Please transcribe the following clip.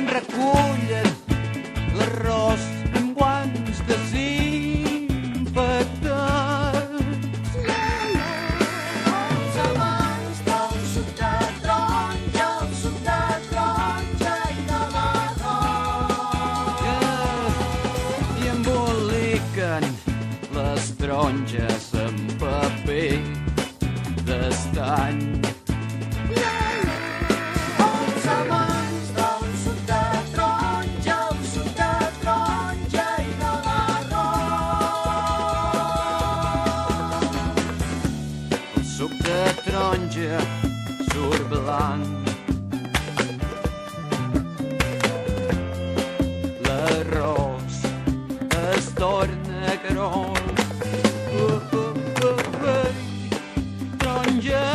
recullen l'arròs amb guants desinfectats. Els amants del suc de taronja i de l'arròs. I emboliquen les taronges amb paper d'estany. Els amants del suc de taronja i de l'arròs. El suc de taronja surt blanc. L'arròs es torna gros. Taronja